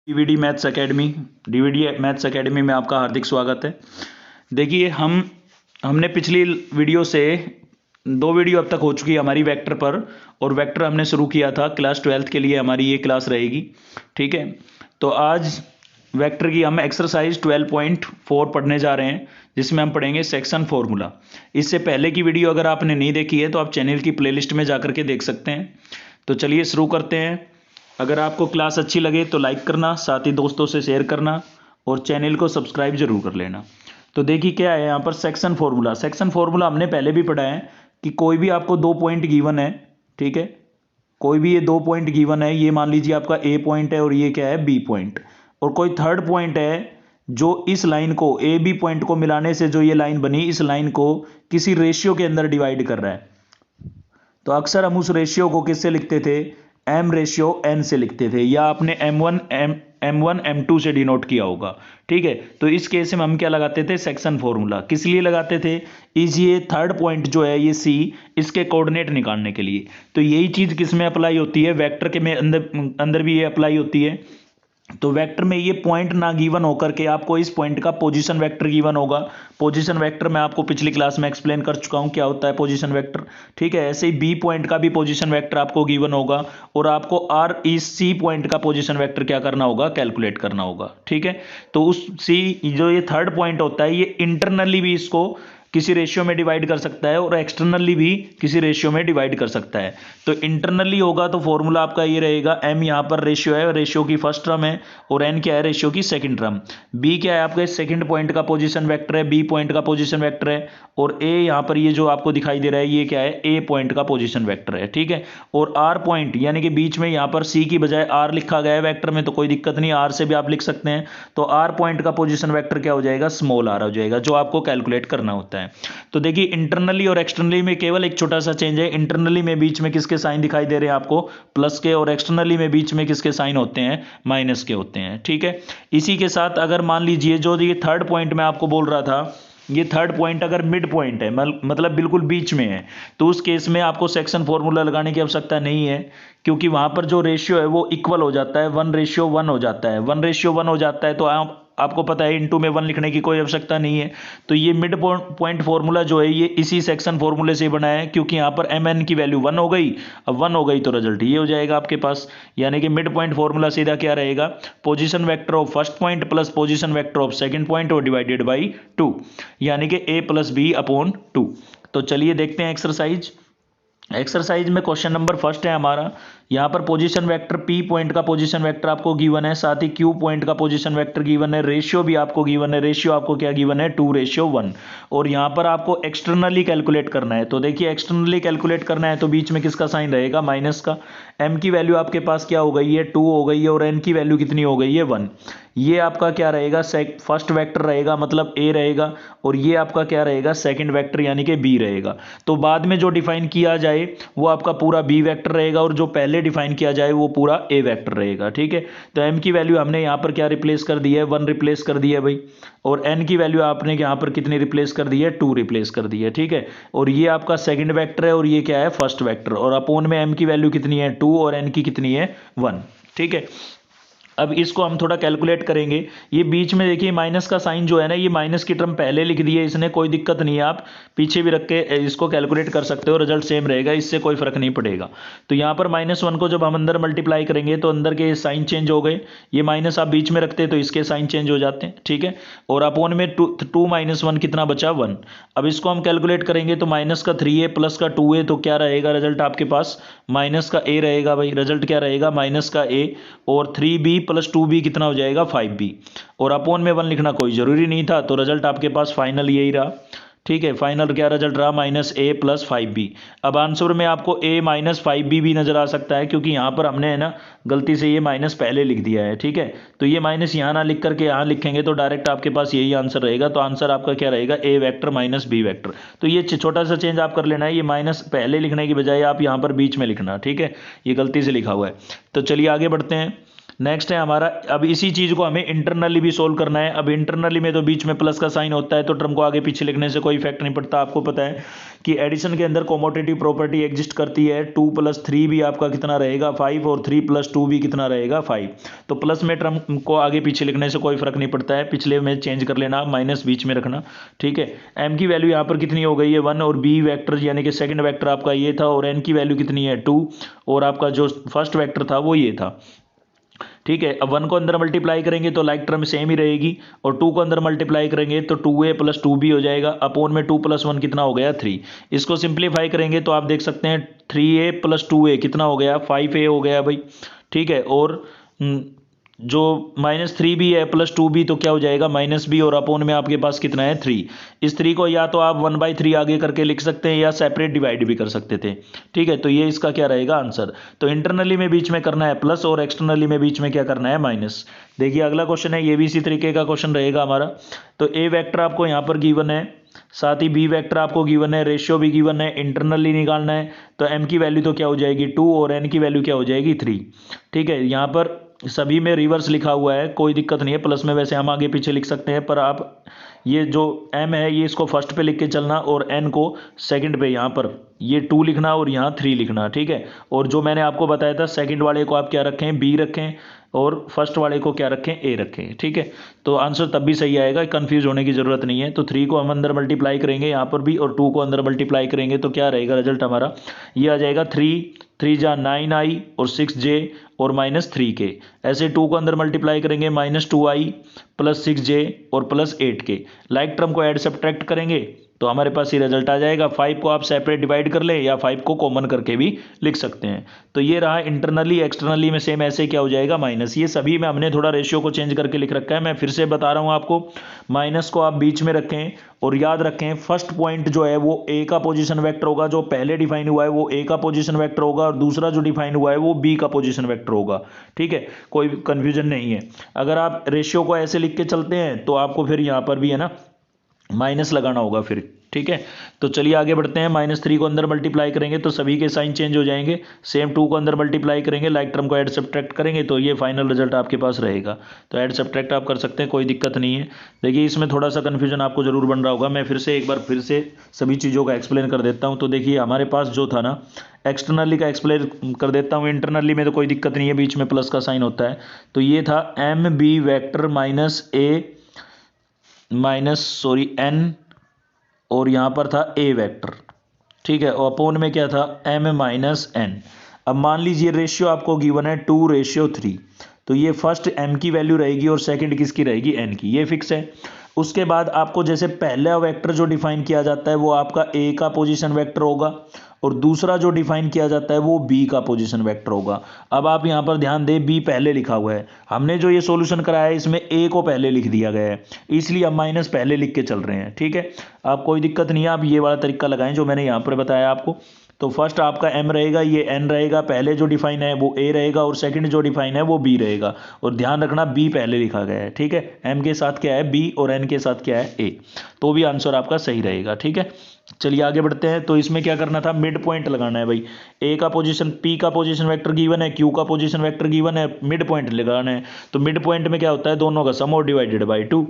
DVD maths academy में आपका हार्दिक स्वागत है। देखिए हमने पिछली वीडियो से 2 वीडियो अब तक हो चुकी है हमारी वेक्टर पर, और वेक्टर हमने शुरू किया था क्लास 12th के लिए, हमारी ये क्लास रहेगी। ठीक है, तो आज वेक्टर की हम एक्सरसाइज 12.4 पढ़ने जा रहे हैं, जिसमें हम पढ़ेंगे सेक्शन फॉर्मूला। इससे पहले की वीडियो अगर आपने नहीं देखी है तो आप चैनल की प्लेलिस्ट में जाकर के देख सकते हैं। तो चलिए शुरू करते हैं। अगर आपको क्लास अच्छी लगे तो लाइक करना, साथ ही दोस्तों से शेयर करना और चैनल को सब्सक्राइब जरूर कर लेना। तो देखिए क्या है यहाँ पर सेक्शन फॉर्मूला। सेक्शन फॉर्मूला हमने पहले भी पढ़ा है कि कोई भी आपको 2 पॉइंट गिवन है, ठीक है, कोई भी ये 2 पॉइंट गिवन है, ये मान लीजिए आपका ए पॉइंट है और ये क्या है बी पॉइंट, और कोई थर्ड पॉइंट है जो इस लाइन को ए बी पॉइंट को मिलाने से जो ये लाइन बनी, इस लाइन को किसी रेशियो के अंदर डिवाइड कर रहा है। तो अक्सर हम उस रेशियो को किससे लिखते थे, m रेशियो n से लिखते थे, या आपने m1 m2 से डिनोट किया होगा। ठीक है, तो इस केस में हम क्या लगाते थे, सेक्शन फॉर्मूला। किस लिए लगाते थे, ये थर्ड पॉइंट जो है ये c, इसके कोऑर्डिनेट निकालने के लिए। तो यही चीज किस में अप्लाई होती है, वेक्टर के में अंदर भी ये अप्लाई होती है। तो वेक्टर में ये पॉइंट ना गिवन होकर के आपको इस पॉइंट का पोजीशन वेक्टर गिवन होगा। पोजीशन वेक्टर मैं आपको पिछली क्लास में एक्सप्लेन कर चुका हूं क्या होता है पोजीशन वेक्टर। ठीक है, ऐसे ही बी पॉइंट का भी पोजीशन वेक्टर आपको गिवन होगा, और आपको आर इस सी पॉइंट का पोजीशन वेक्टर क्या करना होगा, कैलकुलेट करना होगा। ठीक है, तो उस सी जो ये थर्ड पॉइंट होता है, ये इंटरनली भी इसको किसी रेशियो में डिवाइड कर सकता है और एक्सटर्नली भी किसी रेशियो में डिवाइड कर सकता है। तो इंटरनली होगा तो फॉर्मूला आपका ये रहेगा, m यहाँ पर रेशियो है, रेशियो की फर्स्ट टर्म है, और n क्या है, रेशियो की सेकंड टर्म। b क्या है, आपके सेकंड पॉइंट का पोजीशन वेक्टर है, b पॉइंट का पोजीशन वेक्टर है, और a यहाँ पर ये जो आपको दिखाई दे रहा है ये क्या है, a पॉइंट का पोजीशन वेक्टर है। ठीक है, और r पॉइंट यानी कि बीच में यहाँ पर c की बजाय r लिखा गया है वेक्टर में, तो कोई दिक्कत नहीं, r से भी आप लिख सकते हैं। तो r पॉइंट का पोजीशन वेक्टर क्या हो जाएगा, स्मॉल r हो जाएगा, जो आपको कैलकुलेट करना होता है। तो देखिए इंटरनली और एक्सटर्नली में केवल एक छोटा सा चेंज है। इंटरनली में बीच में किसके साइन दिखाई दे रहे हैं आपको, प्लस के, और एक्सटर्नली में बीच में किसके साइन होते हैं, माइनस के होते हैं। ठीक है, इसी के साथ अगर मान लीजिए जो ये थर्ड पॉइंट मैं आपको बोल रहा था, ये थर्ड पॉइंट अगर मिड पॉइंट है, मतलब बिल्कुल बीच में है, तो उस केस में आपको सेक्शन फॉर्मूला लगाने की आवश्यकता नहीं है, क्योंकि वहां पर जो रेशियो है वो इक्वल हो जाता है, 1:1 हो जाता है। 1:1 हो जाता है तो आपको पता है इनटू में 1 लिखने की कोई आवश्यकता नहीं है। तो ये मिड पॉइंट फॉर्मूला जो है ये इसी सेक्शन फॉर्मूले से बना है, क्योंकि यहाँ पर mn की वैल्यू 1 हो गई। अब 1 हो गई तो रिजल्ट ये हो जाएगा आपके पास, यानी कि मिड पॉइंट फॉर्मूला सीधा क्या रहेगा, position vector of first point plus position vector of second point और डिवाइडेड बाई 2, यानी कि a + b/2। तो चलिए देखते हैं एक्सरसाइज में क्वेश्चन नंबर फर्स्ट है हमारा। यहाँ पर पोजीशन वेक्टर p पॉइंट का पोजीशन वेक्टर आपको गिवन है, साथ ही q पॉइंट का पोजीशन वेक्टर गिवन है, रेशियो भी आपको गिवन है। रेशियो आपको क्या गिवन है, 2:1, और यहाँ पर आपको एक्सटर्नली कैलकुलेट करना है। तो देखिए एक्सटर्नली कैलकुलेट करना है तो बीच में किसका साइन रहेगा, माइनस का। m की वैल्यू आपके पास क्या हो गई है, 2 हो गई है, और n की वैल्यू कितनी हो गई है, 1। ये आपका क्या रहेगा, फर्स्ट वेक्टर रहेगा, मतलब a रहेगा, और ये आपका क्या रहेगा, सेकंड वेक्टर यानी कि b रहेगा। तो बाद में जो डिफाइन किया जाए वो आपका पूरा b वेक्टर रहेगा, और जो पहले डिफाइन किया जाए वो पूरा a वेक्टर रहेगा। ठीक है, तो m की वैल्यू हमने यहाँ पर क्या रिप्लेस कर दी है, 1 रिप्लेस कर दी है भाई, और n की वैल्यू आपने यहाँ पर कितनी रिप्लेस कर दी है, 2 रिप्लेस कर दी है। ठीक है, और ये आपका सेकंड वेक्टर है, और ये क्या है, फर्स्ट वेक्टर, और अपोन में m की वैल्यू कितनी है, 2, और n की कितनी है, 1। ठीक है, अब इसको हम थोड़ा कैलकुलेट करेंगे। ये बीच में देखिए माइनस का साइन जो है ना, ये माइनस की टर्म पहले लिख दी है इसने, कोई दिक्कत नहीं है, आप पीछे भी रख के इसको कैलकुलेट कर सकते हो, रिजल्ट सेम रहेगा, इससे कोई फर्क नहीं पड़ेगा। तो यहाँ पर -1 को जब हम अंदर मल्टीप्लाई करेंगे तो अंदर के साइन चेंज हो गए, ये माइनस आप बीच में रखते तो इसके साइन चेंज हो जाते हैं। ठीक है, और अपोन में 2 - 1 कितना बचा, 1। अब इसको हम कैलकुलेट करेंगे तो माइनस का 3a प्लस का 2a, तो क्या रहेगा रिजल्ट आपके पास, माइनस का a रहेगा भाई, रिजल्ट क्या रहेगा, माइनस का a, और 3b + 2b कितना हो जाएगा, 5b, और अपोन में 1 लिखना कोई जरूरी नहीं था, तो रिजल्ट आपके पास फाइनल यही रहा। ठीक है, फाइनल क्या रिजल्ट रहा, -a + 5b। अब आंसर में आपको a - 5b भी नजर आ सकता है, क्योंकि यहाँ पर हमने है ना गलती से ये माइनस पहले लिख दिया है। ठीक है, तो ये माइनस यहाँ ना लिख करके यहाँ लिखेंगे तो डायरेक्ट आपके पास यही आंसर रहेगा। तो आंसर आपका क्या रहेगा, a वेक्टर - b वेक्टर। तो ये छोटा सा चेंज आप कर लेना है, ये माइनस पहले लिखने की बजाय आप यहाँ पर बीच में लिखना। ठीक है, ये गलती से लिखा हुआ है। तो चलिए आगे बढ़ते हैं। नेक्स्ट है हमारा, अब इसी चीज को हमें इंटरनली भी सोल्व करना है। अब इंटरनली में तो बीच में प्लस का साइन होता है, तो टर्म को आगे पीछे लिखने से कोई इफेक्ट नहीं पड़ता, आपको पता है। कि एडिशन के अंदर कॉमोटेटिव प्रॉपर्टी एग्जिस्ट करती है। 2 + 3 भी आपका कितना रहेगा 5 और 3 + 2 भी कितना रहेगा 5। तो प्लस में टर्म को आगे पीछे लिखने से कोई फर्क नहीं पड़ता है, पिछले में चेंज कर लेना, माइनस बीच में रखना, ठीक है। एम की वैल्यू यहाँ पर कितनी हो गई है 1 और बी वेक्टर यानी कि सेकंड वेक्टर आपका ये था और एन की वैल्यू कितनी है 2 और आपका जो फर्स्ट वेक्टर था वो ये था, ठीक है। अब 1 को अंदर मल्टीप्लाई करेंगे तो लाइक टर्म सेम ही रहेगी और 2 को अंदर मल्टीप्लाई करेंगे तो 2a + 2b हो जाएगा, अपोन में 2 + 1 कितना हो गया 3। इसको सिंप्लीफाई करेंगे तो आप देख सकते हैं 3a + 2a कितना हो गया 5a हो गया भाई, ठीक है। और जो -3b है + 2b तो क्या हो जाएगा -b और अपोन में आपके पास कितना है 3। इस 3 को या तो आप 1/3 आगे करके लिख सकते हैं या सेपरेट डिवाइड भी कर सकते थे, ठीक है। तो ये इसका क्या रहेगा आंसर। तो इंटरनली में बीच में करना है प्लस और एक्सटर्नली में बीच में क्या करना है माइनस। देखिए अगला क्वेश्चन है, ये भी इसी तरीके का क्वेश्चन रहेगा हमारा। तो ए वेक्टर आपको यहाँ पर गिवन है, साथ ही बी वेक्टर आपको गिवन है, रेशियो भी गिवन है, इंटरनली निकालना है। तो एम की वैल्यू तो क्या हो जाएगी 2 और एन की वैल्यू क्या हो जाएगी 3, ठीक है। यहाँ पर सभी में रिवर्स लिखा हुआ है, कोई दिक्कत नहीं है, प्लस में वैसे हम आगे पीछे लिख सकते हैं, पर आप ये जो m है ये इसको फर्स्ट पे लिख के चलना और n को सेकंड पे, यहाँ पर ये 2 लिखना और यहाँ 3 लिखना, ठीक है। और जो मैंने आपको बताया था सेकंड वाले को आप क्या रखें b रखें और फर्स्ट वाले को क्या रखें a रखें, ठीक है। तो आंसर तब भी सही आएगा, कंफ्यूज होने की जरूरत नहीं है। तो 3 को हम अंदर मल्टीप्लाई करेंगे यहाँ पर भी और 2 को अंदर मल्टीप्लाई करेंगे तो क्या रहेगा रिजल्ट हमारा, ये आ जाएगा 3 जा 9i और 6j और -3k। ऐसे 2 को अंदर मल्टीप्लाई करेंगे -2i + 6j और +8k। लाइक टर्म को ऐड सब्ट्रैक्ट करेंगे तो हमारे पास ये रिजल्ट आ जाएगा। 5 को आप सेपरेट डिवाइड कर लें या 5 को कॉमन करके भी लिख सकते हैं। तो ये रहा इंटरनली, एक्सटर्नली में सेम ऐसे क्या हो जाएगा माइनस। ये सभी में हमने थोड़ा रेशियो को चेंज करके लिख रखा है, मैं फिर से बता रहा हूँ आपको। माइनस को आप बीच में रखें और याद रखें फर्स्ट पॉइंट जो है वो ए का पोजीशन वेक्टर होगा, जो पहले डिफाइन हुआ है वो ए का पोजीशन वेक्टर होगा और दूसरा जो डिफाइन हुआ है वो बी का पोजीशन वेक्टर होगा, ठीक है। कोई कंफ्यूजन नहीं है। अगर आप रेशियो को ऐसे लिख के चलते हैं तो आपको फिर यहाँ पर भी है ना माइनस लगाना होगा फिर, ठीक है। तो चलिए आगे बढ़ते हैं। -3 को अंदर मल्टीप्लाई करेंगे तो सभी के साइन चेंज हो जाएंगे। सेम 2 को अंदर मल्टीप्लाई करेंगे, लाइक टर्म को ऐड सब्ट्रैक्ट करेंगे तो ये फाइनल रिजल्ट आपके पास रहेगा। तो ऐड सब्ट्रैक्ट आप कर सकते हैं, कोई दिक्कत नहीं है। देखिए इसमें थोड़ा सा कन्फ्यूजन आपको जरूर बन रहा होगा, मैं एक बार फिर से सभी चीज़ों का एक्सप्लेन कर देता हूँ। तो देखिए हमारे पास जो था ना, एक्सटर्नली का एक्सप्लेन कर देता हूँ, इंटरनली में तो कोई दिक्कत नहीं है, बीच में प्लस का साइन होता है। तो ये था एम बी वैक्टर n और यहाँ पर था a वेक्टर, ठीक है। और अपोन में क्या था m - n। अब मान लीजिए रेशियो आपको गिवन है 2:3, तो ये फर्स्ट m की वैल्यू रहेगी और सेकंड किसकी रहेगी n की, ये फिक्स है। उसके बाद आपको जैसे पहला वेक्टर जो डिफाइन किया जाता है वो आपका a का पोजीशन वेक्टर होगा और दूसरा जो डिफाइन किया जाता है वो b का पोजीशन वेक्टर होगा। अब आप यहाँ पर ध्यान दें b पहले लिखा हुआ है, हमने जो ये सॉल्यूशन कराया है इसमें a को पहले लिख दिया गया है, इसलिए हम माइनस पहले लिख के चल रहे हैं, ठीक है। आप कोई दिक्कत नहीं है, आप ये वाला तरीका लगाएं जो मैंने यहाँ पर बताया आपको। तो फर्स्ट आपका m रहेगा, ये n रहेगा, पहले जो डिफाइन है वो a रहेगा और सेकंड जो डिफाइन है वो b रहेगा। और ध्यान रखना b पहले लिखा गया है, ठीक है। m के साथ क्या है b और n के साथ क्या है a, तो भी आंसर आपका सही रहेगा, ठीक है। चलिए आगे बढ़ते हैं। तो इसमें क्या करना था, मिड पॉइंट लगाना है भाई। a का पोजीशन, p का पोजीशन वेक्टर गिवन है, q का पोजीशन वेक्टर गिवन है, मिड पॉइंट लगाना है। तो मिड पॉइंट में क्या होता है, दोनों का सम और डिवाइडेड बाई 2।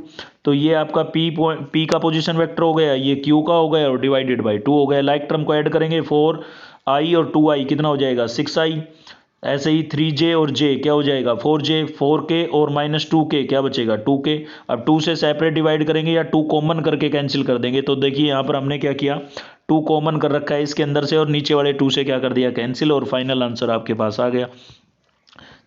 तो ये आपका p का पोजीशन वेक्टर हो गया, ये q का हो गया और डिवाइडेड बाई 2 हो गया। लाइक टर्म को ऐड करेंगे 4i और 2i कितना हो जाएगा 6i। ऐसे ही 3j और j क्या हो जाएगा 4j, 4k और -2k क्या बचेगा 2k। अब 2 से सेपरेट डिवाइड करेंगे या 2 कॉमन करके कैंसिल कर देंगे। तो देखिए यहाँ पर हमने क्या किया, 2 कॉमन कर रखा है इसके अंदर से और नीचे वाले 2 से क्या कर दिया कैंसिल, और फाइनल आंसर आपके पास आ गया।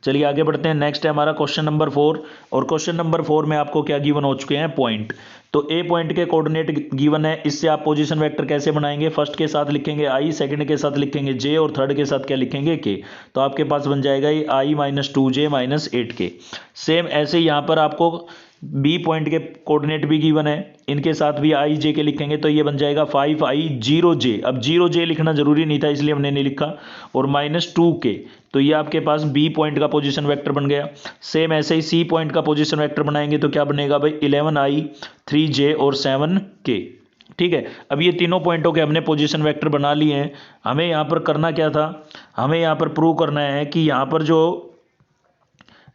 चलिए आगे बढ़ते हैं। नेक्स्ट है हमारा क्वेश्चन नंबर 4 और क्वेश्चन नंबर 4 में आपको क्या गिवन हो चुके हैं पॉइंट। तो ए पॉइंट के कोऑर्डिनेट गिवन है, इससे आप पोजीशन वेक्टर कैसे बनाएंगे, फर्स्ट के साथ लिखेंगे i, सेकंड के साथ लिखेंगे j और थर्ड के साथ क्या लिखेंगे k। तो आपके पास बन जाएगा ये i - 2j - 8k। सेम ऐसे ही यहाँ पर आपको बी पॉइंट के कोऑर्डिनेट भी गिवन है, इनके साथ भी i j के लिखेंगे तो ये बन जाएगा 5i 0j। अब 0j लिखना जरूरी नहीं था इसलिए हमने नहीं लिखा, और -2k। तो ये आपके पास बी पॉइंट का पोजीशन वेक्टर बन गया। सेम ऐसे ही सी पॉइंट का पोजीशन वेक्टर बनाएंगे तो क्या बनेगा भाई 11i 3j और 7k, ठीक है। अब ये तीनों पॉइंटों के हमने पोजीशन वेक्टर बना लिए हैं। हमें यहाँ पर करना क्या था, हमें यहाँ पर प्रूव करना है कि यहाँ पर जो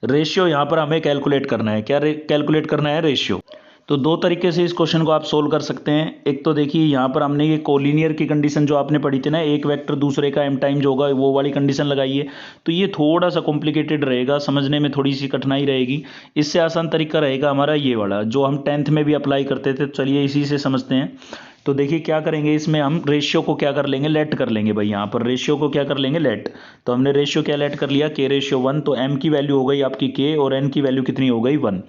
रेशियो यहाँ पर हमें कैलकुलेट करना है, क्या कैलकुलेट करना है रेशियो। तो दो तरीके से इस क्वेश्चन को आप सोल्व कर सकते हैं। एक तो देखिए यहाँ पर हमने ये कोलिनियर की कंडीशन जो आपने पढ़ी थी ना, एक वेक्टर दूसरे का m टाइम जो होगा वो वाली कंडीशन लगाई है। तो ये थोड़ा सा कॉम्प्लिकेटेड रहेगा, समझने में थोड़ी सी कठिनाई रहेगी। इससे आसान तरीका रहेगा हमारा ये वाला जो हम 10th में भी अप्लाई करते थे। तो चलिए इसी से समझते हैं। तो देखिए क्या करेंगे, इसमें हम रेशियो को क्या कर लेंगे, लेट कर लेंगे भाई। यहाँ पर रेशियो को क्या कर लेंगे, लेट। तो हमने रेशियो क्या लेट कर लिया, k/1। तो m की वैल्यू हो गई आपकी k और n की वैल्यू कितनी हो गई 1।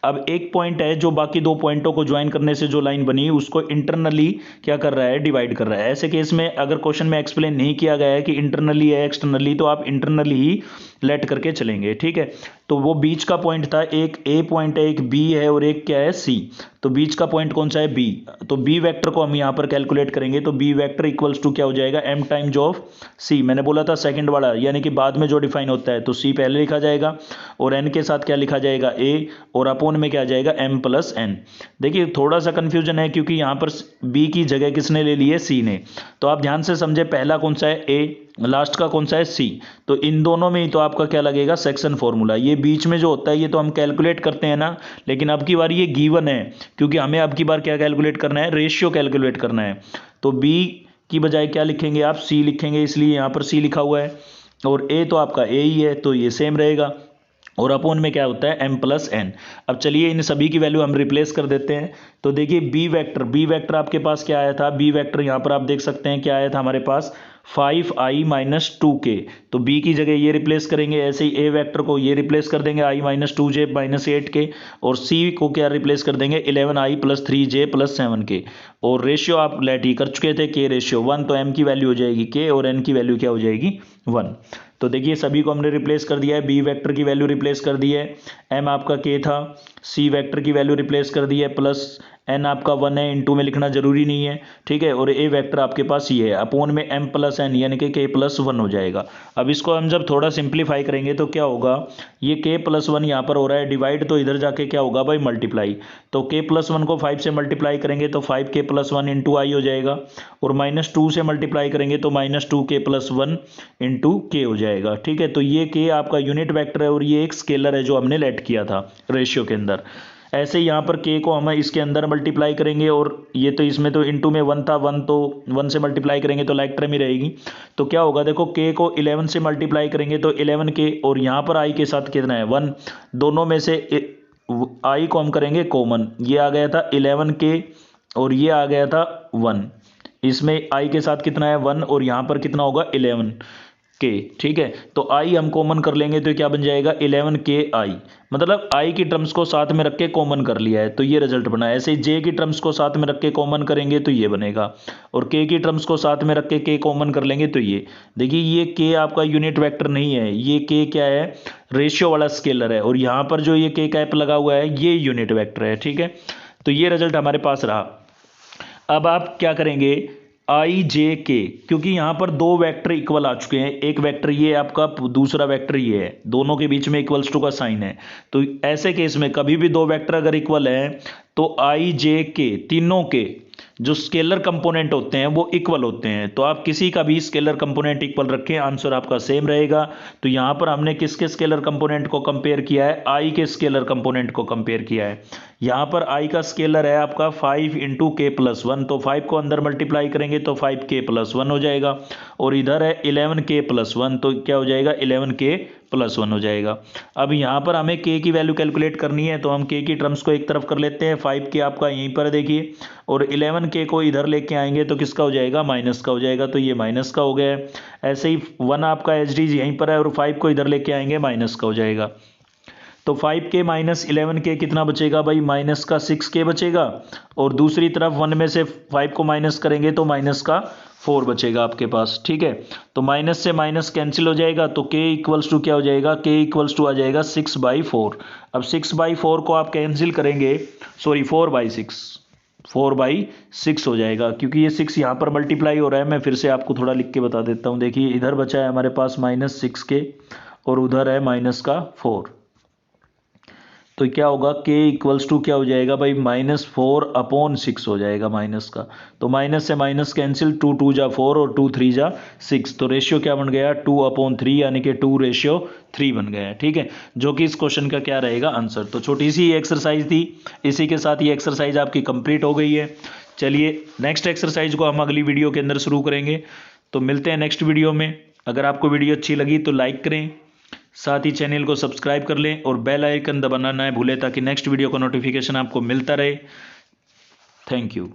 अब एक पॉइंट है जो बाकी दो पॉइंटों को ज्वाइन करने से जो लाइन बनी उसको इंटरनली क्या कर रहा है, डिवाइड कर रहा है। ऐसे केस में अगर क्वेश्चन में एक्सप्लेन नहीं किया गया है कि इंटरनली है एक्सटर्नली, तो आप इंटरनली ही लेट करके चलेंगे, ठीक है। तो वो बीच का पॉइंट था, एक ए पॉइंट है, एक बी है और एक क्या है, सी। तो बीच का पॉइंट कौन सा है, बी। तो बी वेक्टर को हम यहाँ पर कैलकुलेट करेंगे। तो बी वेक्टर इक्वल्स टू क्या हो जाएगा, m टाइम्स ऑफ सी। मैंने बोला था सेकंड वाला, यानी कि बाद में जो डिफाइन होता है। तो सी पहले लिखा जाएगा और n के साथ क्या लिखा जाएगा, a, और अपोन में क्या आ जाएगा, m प्लस n। देखिए थोड़ा सा कंफ्यूजन है क्योंकि यहाँ पर b की जगह किसने ले ली है, c ने। तो आप ध्यान से समझे, पहला कौन सा है, a, लास्ट का कौन सा है, सी। तो इन दोनों में ही तो आपका क्या लगेगा, सेक्शन फॉर्मूला। ये बीच में जो होता है ये तो हम कैलकुलेट करते हैं ना, लेकिन अब की बार ये गिवन है क्योंकि हमें अब की बार क्या कैलकुलेट करना है, रेशियो कैलकुलेट करना है। तो बी की बजाय क्या लिखेंगे आप, सी लिखेंगे, इसलिए यहाँ पर सी लिखा हुआ है। और ए तो आपका ए ही है, तो ये सेम रहेगा। और अपोन में क्या होता है, m प्लस n। अब चलिए इन सभी की वैल्यू हम रिप्लेस कर देते हैं। तो देखिए बी वेक्टर आपके पास क्या आया था, बी वेक्टर यहाँ पर आप देख सकते हैं क्या आया था हमारे पास, 5i माइनस 2k। तो b की जगह ये रिप्लेस करेंगे। ऐसे ही a वेक्टर को ये रिप्लेस कर देंगे, i minus 2j minus 8k। और c को क्या रिप्लेस कर देंगे, 11i plus 3j plus 7k। और रेशियो आप लेट ही कर चुके थे, k/1। तो m की वैल्यू हो जाएगी k और n की वैल्यू क्या हो जाएगी, 1। तो देखिए सभी को हमने रिप्लेस कर दिया है। बी वेक्टर की वैल्यू रिप्लेस कर दी है, m आपका k था। सी वेक्टर की वैल्यू रिप्लेस कर दी है, प्लस n आपका 1 है, इनटू में लिखना जरूरी नहीं है, ठीक है। और a वेक्टर आपके पास ये है, अपोन में m प्लस n यानी कि k प्लस 1 हो जाएगा। अब इसको हम जब थोड़ा सिंप्लीफाई करेंगे तो क्या होगा, ये k प्लस 1 यहाँ पर हो रहा है डिवाइड, तो इधर जाके क्या होगा भाई, मल्टीप्लाई। तो k प्लस 1 को 5 से मल्टीप्लाई करेंगे तो 5k प्लस 1 इंटू आई हो जाएगा। और -2 से मल्टीप्लाई करेंगे तो -2k प्लस 1 इंटू k हो जाएगा, ठीक है। तो ये k आपका यूनिट वेक्टर है और ये एक स्केलर है जो हमने लेट किया था रेशियो के अंदर। ऐसे ही यहाँ पर k को हम इसके अंदर मल्टीप्लाई करेंगे, और ये तो इसमें तो इंटू में 1 था, 1 तो 1 से मल्टीप्लाई करेंगे तो लाइक टर्म ही रहेगी। तो क्या होगा, देखो k को 11 से मल्टीप्लाई करेंगे तो 11k, और यहाँ पर i के साथ कितना है, 1। दोनों में से i को हम करेंगे कॉमन, ये आ गया था 11k और ये आ गया था 1। इसमें i के साथ कितना है, 1, और यहाँ पर कितना होगा, 11k, ठीक है। तो i हम कॉमन कर लेंगे तो क्या बन जाएगा, 11ki। मतलब i की टर्म्स को साथ में रख के कॉमन कर लिया है, तो ये रिजल्ट बना। ऐसे ही j की टर्म्स को साथ में रख के कॉमन करेंगे तो ये बनेगा, और k की टर्म्स को साथ में रख के k कॉमन कर लेंगे तो ये। देखिए ये k आपका यूनिट वेक्टर नहीं है, ये k क्या है, रेशियो वाला स्केलर है। और यहाँ पर जो ये k कैप लगा हुआ है ये यूनिट वेक्टर है, ठीक है। तो ये रिजल्ट हमारे पास रहा। अब आप क्या करेंगे, i/j k, क्योंकि यहाँ पर दो वेक्टर इक्वल आ चुके हैं, एक वेक्टर ये है आपका, दूसरा वेक्टर ये है, दोनों के बीच में इक्वल्स टू का साइन है। तो ऐसे केस में कभी भी दो वेक्टर अगर इक्वल है तो i/j k तीनों के जो स्केलर कंपोनेंट होते हैं वो इक्वल होते हैं। तो आप किसी का भी स्केलर कंपोनेंट इक्वल रखें, आंसर आपका सेम रहेगा। तो यहाँ पर हमने किसके स्केलर कंपोनेंट को कंपेयर किया है, i के स्केलर कंपोनेंट को कंपेयर किया है। यहाँ पर i का स्केलर है आपका 5 इंटू k प्लस 1, तो 5 को अंदर मल्टीप्लाई करेंगे तो 5k प्लस 1 हो जाएगा। और इधर है 11k प्लस 1, तो क्या हो जाएगा, 11k प्लस 1 हो जाएगा। अब यहाँ पर हमें k की वैल्यू कैलकुलेट करनी है, तो हम k की टर्म्स को एक तरफ कर लेते हैं। 5k आपका यहीं पर देखिए, और 11k को इधर लेके आएंगे तो किसका हो जाएगा, माइनस का हो जाएगा। तो ये माइनस का हो गया है। ऐसे ही 1 आपका एच डी यहीं पर है, और 5 को इधर लेके आएंगे, माइनस का हो जाएगा। तो 5k माइनस 11k कितना बचेगा भाई, माइनस का 6k बचेगा। और दूसरी तरफ 1 में से 5 को माइनस करेंगे तो माइनस का 4 बचेगा आपके पास, ठीक है। तो माइनस से माइनस कैंसिल हो जाएगा, तो k इक्वल्स टू क्या हो जाएगा, k इक्वल्स टू आ जाएगा 6/4। अब 6/4 को आप कैंसिल करेंगे, सॉरी 4/6, 4/6 हो जाएगा, क्योंकि ये 6 यहाँ पर मल्टीप्लाई हो रहा है। मैं फिर से आपको थोड़ा लिख के बता देता हूँ। देखिए इधर बचा है हमारे पास -6k और उधर है -4। तो क्या होगा, k इक्वल्स टू क्या हो जाएगा भाई, -4/6 हो जाएगा माइनस का। तो माइनस से माइनस कैंसिल, 2 2 जा 4 और 2 3 जा 6। तो रेशियो क्या बन गया, 2/3 यानी कि 2:3 बन गया है। ठीक है, जो कि इस क्वेश्चन का क्या रहेगा आंसर। तो छोटी सी एक्सरसाइज थी, इसी के साथ ये एक्सरसाइज आपकी कंप्लीट हो गई है। चलिए नेक्स्ट एक्सरसाइज को हम अगली वीडियो के अंदर शुरू करेंगे। तो मिलते हैं नेक्स्ट वीडियो में। अगर आपको वीडियो अच्छी लगी तो लाइक करें, साथ ही चैनल को सब्सक्राइब कर लें और बेल आइकन दबाना ना भूलें ताकि नेक्स्ट वीडियो का नोटिफिकेशन आपको मिलता रहे। Thank you.